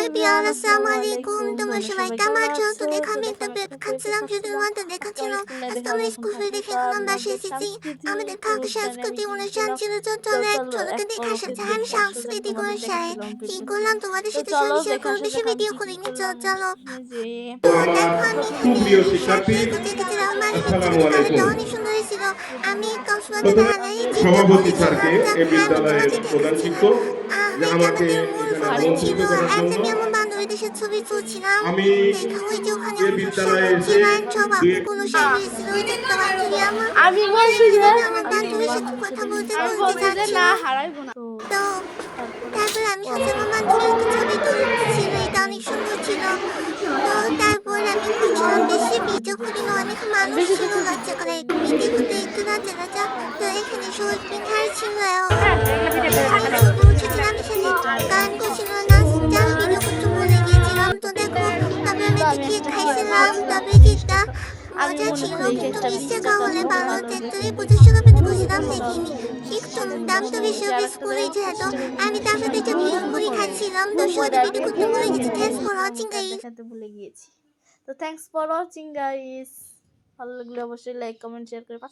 Everyone আসসালামু আলাইকুম। আসসালামাইকুম। তোমরা তোমরা সবাই সবাই কেমন কেমন আছো? আছো? তোদের তো আমি দেখো একটা আমি ব্যাগ একটা ব্যাগ খাচ্ছিলাম, যদি খাচ্ছিলাম। তোমাদের আজকে দেখাচ্ছিল। আমার স্কুলে আজকে দেখা আমরা হলো স্কুল প্রথম ফিরে দেখে প্রতিবার এখন আমরা আসে আমাদের এসেছি। সংস্কৃতি আমাদের তো কাকু উদ্যানে সাংস্কৃতিক মিটিং অনুষ্ঠান ছিল। ছিল, তো তো চলো এক চলো ঝলকে এক দেখে আসা পলকে যায়। আমি দেখে আসা যাক, সাংস্কৃতিক তোমাদের অনুষ্ঠানে দেখাচ্ছিলাম কি ভিডিওতে। করলাম তোমাদের তো সাথে চলো শেয়ার দেখে করো, আসা বেশি যাক আমি ভিডিও কি কি করিনি। করলাম। চলো। যে তো আমার দেখো আমি এখানে সুপ্রিয় শার্ট শিক্ষার্থী, পরে দেখেছিলাম, আমার আসসালামু ছেলেদের কালারটা আলাইকুম। অনেক সুন্দর ছিল। আমি কক্সবাজার প্রথমে থানায় চিন্তা সভাপতি স্যারকে করেছিলাম, এ তারপর আমি বিদ্যালয়ের তোমাকে প্রধান দেখাচ্ছিলাম। শিক্ষক যে এই যে আমাকে আমাদের মূল এখানে ফটক ছিল, আমন্ত্রিত করার অ্যান্ড জন্য। আমি আমার বান্ধবীদের সাথে ছবি তুলছিলাম। আমি দেখা ওই যে ওখানে এ অনেক বিদ্যালয়ে সামনে এসে ছিলেন সব দুই আপুগুলো সামনে এসেছিল। ওই যে একটা বান্ধবী আমার, আমি সে বলছি যে কিভাবে আমার বান্ধবীর সাথে কথা বলতে আমি বলতে বলছি যে যাচ্ছিল। না হারাইবো না। তো তো তারপরে তারপর আমি ও সাথে আমাকে আমার একটু বান্ধবী একটা ছবি তুলছিল, এটা অনেক সুন্দর ছিল। তো তারপর আমি ঘুরছিলাম, বেশি ভিডিও করিনি, অনেক মানুষ বেশি ছিল, কিছু লজ্জা করে একটু ভিডিও করতে একটু লজ্জা লজ্জা। তো এখানে শহীদ মিনার ছিল, এখানে ছবি উঠেছিলাম, এখানে গান করছিল, নাচতে আমি ভিডিও করতে ভুলে গিয়েছিলাম। তো দেখো তারপর আমি তো একটা আমি কেক একটা কেক খাইছিলাম, খাইছিলাম। তবে কেকটা আমি মজা মনে ছিল, করি এই কিন্তু কেকটা 20 20 টাকা টাকা হলে খুবই ভালো ভালো হতো। যে একটু 25 কেক টাকা পেতে খুঁজছিলাম, 20 টাকা দেখিনি। একটু দামটা বেশি যে হবে আরেকটা স্কুলে দেখো যেহেতু। 25 টাকা আমি কেক তার সাথে একটা ভেলপুরি খাচ্ছিলাম। তো পরে সত্যি আমি ভিডিও করতে কেক ভুলে গেছি। খেতে থ্যাংকস গেছি, ফর ওয়াচিং তোমাকে আর গাইস। দেখাতে ভুলে গিয়েছি। তো থ্যাঙ্কস ফর ওয়াচিং গাইস। ভালো লাগলে অবশ্যই লাইক কমেন্ট শেয়ার করে পাশে